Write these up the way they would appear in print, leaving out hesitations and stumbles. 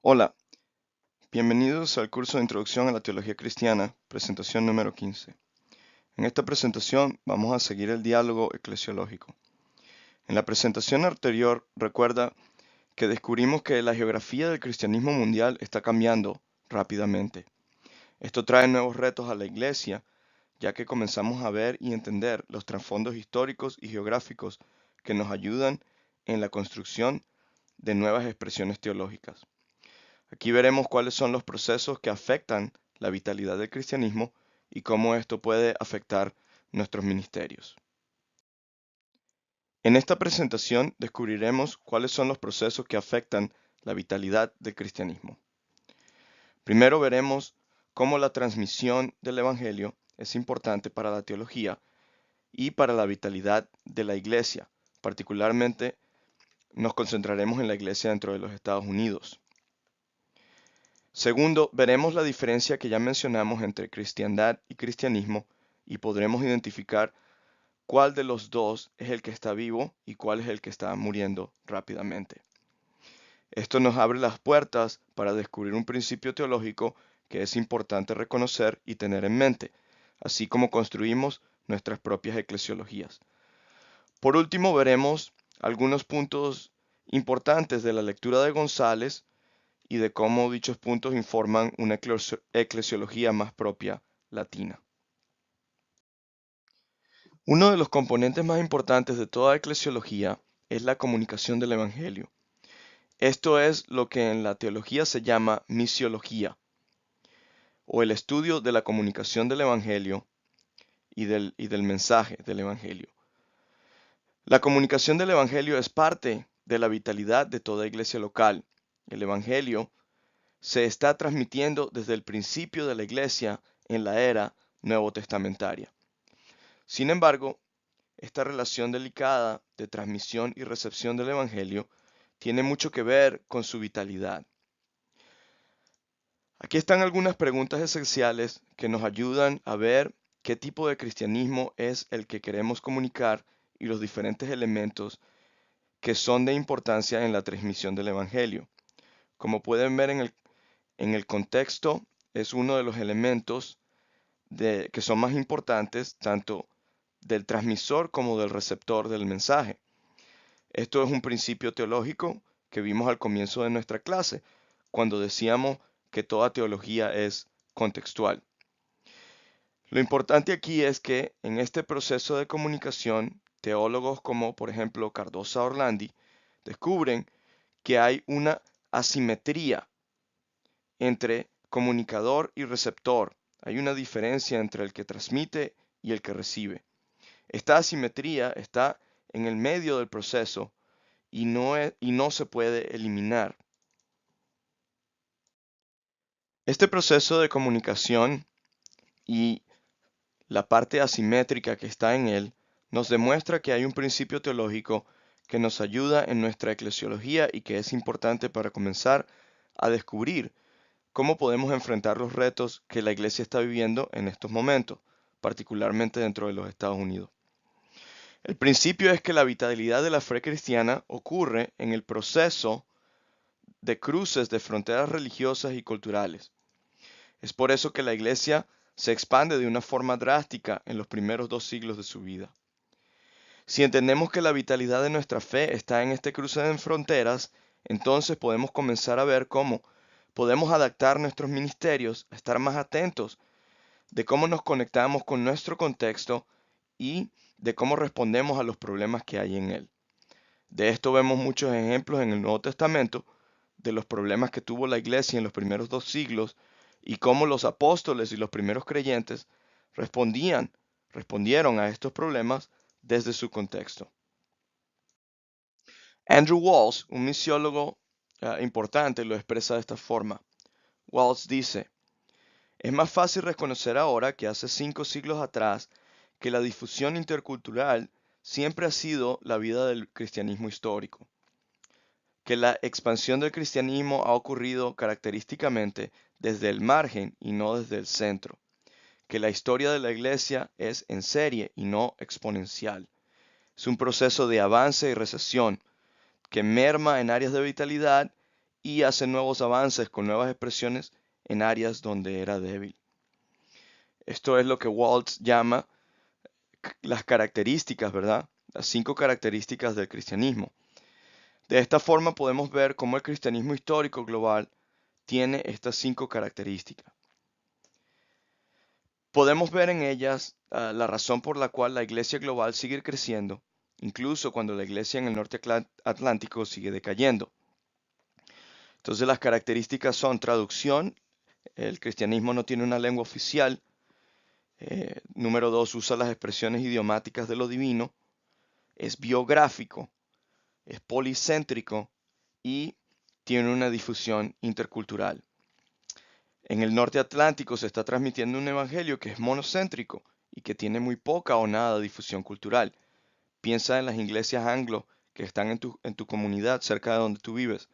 Hola, bienvenidos al curso de Introducción a la Teología Cristiana, presentación número 15. En esta presentación vamos a seguir el diálogo eclesiológico. En la presentación anterior, recuerda que descubrimos que la geografía del cristianismo mundial está cambiando rápidamente. Esto trae nuevos retos a la Iglesia, ya que comenzamos a ver y entender los trasfondos históricos y geográficos que nos ayudan en la construcción de nuevas expresiones teológicas. Aquí veremos cuáles son los procesos que afectan la vitalidad del cristianismo y cómo esto puede afectar nuestros ministerios. En esta presentación descubriremos cuáles son los procesos que afectan la vitalidad del cristianismo. Primero veremos cómo la transmisión del Evangelio es importante para la teología y para la vitalidad de la iglesia. Particularmente nos concentraremos en la iglesia dentro de los Estados Unidos. Segundo, veremos la diferencia que ya mencionamos entre cristiandad y cristianismo y podremos identificar cuál de los dos es el que está vivo y cuál es el que está muriendo rápidamente. Esto nos abre las puertas para descubrir un principio teológico que es importante reconocer y tener en mente, así como construimos nuestras propias eclesiologías. Por último, veremos algunos puntos importantes de la lectura de González y de cómo dichos puntos informan una eclesiología más propia latina. Uno de los componentes más importantes de toda eclesiología es la comunicación del Evangelio. Esto es lo que en la teología se llama misiología, o el estudio de la comunicación del Evangelio y del mensaje del Evangelio. La comunicación del Evangelio es parte de la vitalidad de toda iglesia local. El Evangelio se está transmitiendo desde el principio de la iglesia en la era nuevo testamentaria. Sin embargo, esta relación delicada de transmisión y recepción del Evangelio tiene mucho que ver con su vitalidad. Aquí están algunas preguntas esenciales que nos ayudan a ver qué tipo de cristianismo es el que queremos comunicar y los diferentes elementos que son de importancia en la transmisión del Evangelio. Como pueden ver en el contexto, es uno de los elementos que son más importantes tanto del transmisor como del receptor del mensaje. Esto es un principio teológico que vimos al comienzo de nuestra clase, cuando decíamos que toda teología es contextual. Lo importante aquí es que en este proceso de comunicación, teólogos como por ejemplo Cardosa Orlandi descubren que hay una asimetría entre comunicador y receptor. Hay una diferencia entre el que transmite y el que recibe. Esta asimetría está en el medio del proceso y no se puede eliminar. Este proceso de comunicación y la parte asimétrica que está en él nos demuestra que hay un principio teológico que nos ayuda en nuestra eclesiología y que es importante para comenzar a descubrir cómo podemos enfrentar los retos que la iglesia está viviendo en estos momentos, particularmente dentro de los Estados Unidos. El principio es que la vitalidad de la fe cristiana ocurre en el proceso de cruces de fronteras religiosas y culturales. Es por eso que la iglesia se expande de una forma drástica en los primeros 2 siglos de su vida. Si entendemos que la vitalidad de nuestra fe está en este cruce de fronteras, entonces podemos comenzar a ver cómo podemos adaptar nuestros ministerios a estar más atentos de cómo nos conectamos con nuestro contexto y de cómo respondemos a los problemas que hay en él. De esto vemos muchos ejemplos en el Nuevo Testamento de los problemas que tuvo la iglesia en los primeros 2 siglos y cómo los apóstoles y los primeros creyentes respondieron a estos problemas desde su contexto. Andrew Walls, un misiólogo importante, lo expresa de esta forma. Walls dice: es más fácil reconocer ahora que hace 5 siglos atrás que la difusión intercultural siempre ha sido la vida del cristianismo histórico, que la expansión del cristianismo ha ocurrido característicamente desde el margen y no desde el centro, que la historia de la iglesia es en serie y no exponencial. Es un proceso de avance y recesión que merma en áreas de vitalidad y hace nuevos avances con nuevas expresiones en áreas donde era débil. Esto es lo que Waltz llama las características, ¿verdad? Las 5 características del cristianismo. De esta forma podemos ver cómo el cristianismo histórico global tiene estas 5 características. Podemos ver en ellas la razón por la cual la iglesia global sigue creciendo, incluso cuando la iglesia en el norte atlántico sigue decayendo. Entonces las características son traducción, el cristianismo no tiene una lengua oficial. Número 2, usa las expresiones idiomáticas de lo divino, es biográfico, es policéntrico y tiene una difusión intercultural. En el norte atlántico se está transmitiendo un evangelio que es monocéntrico y que tiene muy poca o nada difusión cultural. Piensa en las iglesias anglo que están en tu comunidad cerca de donde tú vives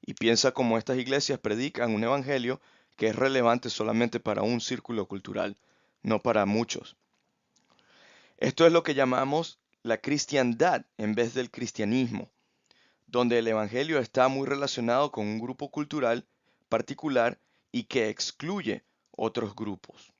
y piensa cómo estas iglesias predican un evangelio que es relevante solamente para un círculo cultural, no para muchos. Esto es lo que llamamos la cristiandad en vez del cristianismo, donde el evangelio está muy relacionado con un grupo cultural particular y que excluye otros grupos.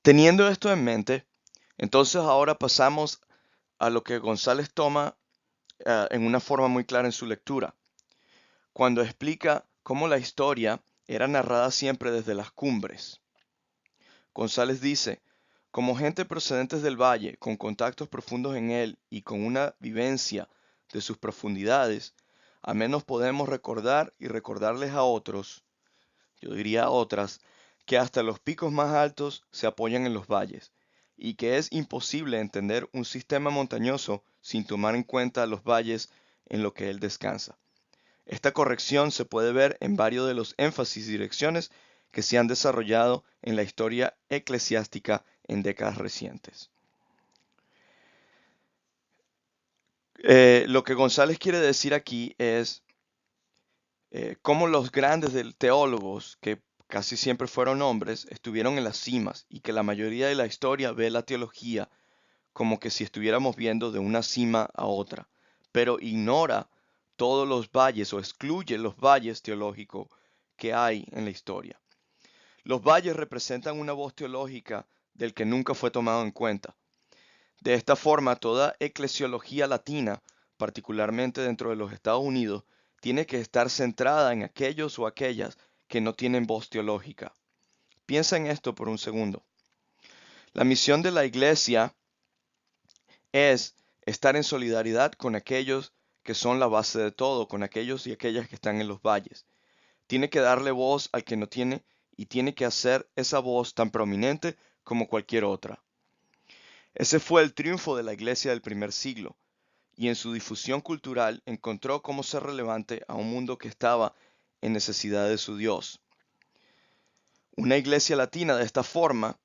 Teniendo esto en mente, entonces ahora pasamos a lo que González toma en una forma muy clara en su lectura, cuando explica cómo la historia era narrada siempre desde las cumbres. González dice, como gente procedentes del valle, con contactos profundos en él y con una vivencia de sus profundidades, a menos podemos recordar y recordarles a otros, yo diría a otras, que hasta los picos más altos se apoyan en los valles, y que es imposible entender un sistema montañoso sin tomar en cuenta los valles en lo que él descansa. Esta corrección se puede ver en varios de los énfasis y direcciones que se han desarrollado en la historia eclesiástica en décadas recientes. Lo que González quiere decir aquí es cómo los grandes teólogos, que casi siempre fueron hombres, estuvieron en las cimas y que la mayoría de la historia ve la teología como que si estuviéramos viendo de una cima a otra, pero ignora todos los valles o excluye los valles teológicos que hay en la historia. Los valles representan una voz teológica del que nunca fue tomado en cuenta. De esta forma, toda eclesiología latina, particularmente dentro de los Estados Unidos, tiene que estar centrada en aquellos o aquellas que no tienen voz teológica. Piensa en esto por un segundo. La misión de la iglesia es estar en solidaridad con aquellos que son la base de todo, con aquellos y aquellas que están en los valles. Tiene que darle voz al que no tiene y tiene que hacer esa voz tan prominente como cualquier otra. Ese fue el triunfo de la iglesia del primer siglo, y en su difusión cultural encontró cómo ser relevante a un mundo que estaba en necesidad de su Dios. Una iglesia latina de esta forma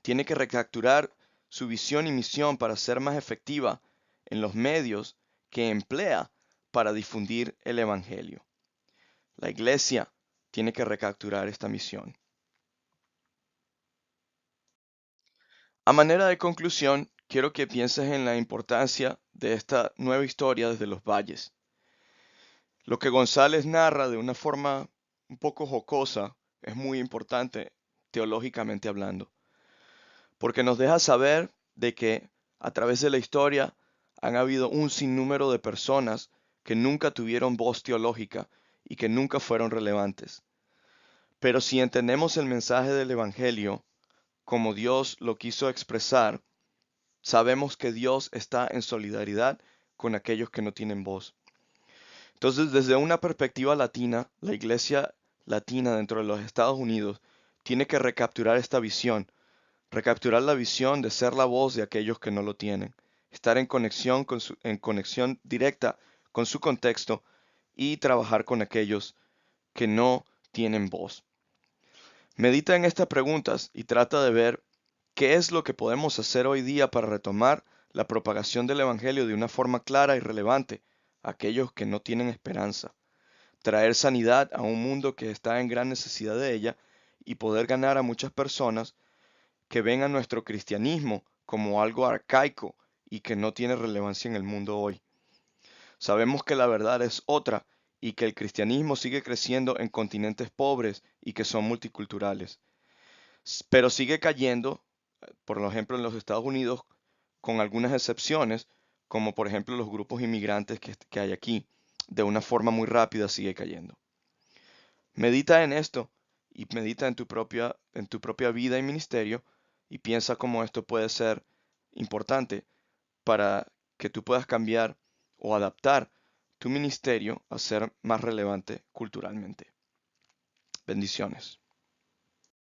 tiene que recapturar su visión y misión para ser más efectiva en los medios que emplea para difundir el Evangelio. La iglesia tiene que recapturar esta misión. A manera de conclusión, quiero que pienses en la importancia de esta nueva historia desde los valles. Lo que González narra de una forma un poco jocosa es muy importante teológicamente hablando, porque nos deja saber de que a través de la historia han habido un sinnúmero de personas que nunca tuvieron voz teológica y que nunca fueron relevantes. Pero si entendemos el mensaje del Evangelio como Dios lo quiso expresar, sabemos que Dios está en solidaridad con aquellos que no tienen voz. Entonces, desde una perspectiva latina, la iglesia latina dentro de los Estados Unidos tiene que recapturar esta visión, recapturar la visión de ser la voz de aquellos que no lo tienen, estar en conexión, en conexión directa con su contexto y trabajar con aquellos que no tienen voz. Medita en estas preguntas y trata de ver qué es lo que podemos hacer hoy día para retomar la propagación del Evangelio de una forma clara y relevante a aquellos que no tienen esperanza, traer sanidad a un mundo que está en gran necesidad de ella y poder ganar a muchas personas que ven a nuestro cristianismo como algo arcaico y que no tiene relevancia en el mundo hoy. Sabemos que la verdad es otra y que el cristianismo sigue creciendo en continentes pobres y que son multiculturales. Pero sigue cayendo, por ejemplo, en los Estados Unidos, con algunas excepciones, como por ejemplo los grupos inmigrantes que hay aquí, de una forma muy rápida sigue cayendo. Medita en esto y medita en tu propia vida y ministerio y piensa cómo esto puede ser importante para que tú puedas cambiar o adaptar tu ministerio a ser más relevante culturalmente. Bendiciones.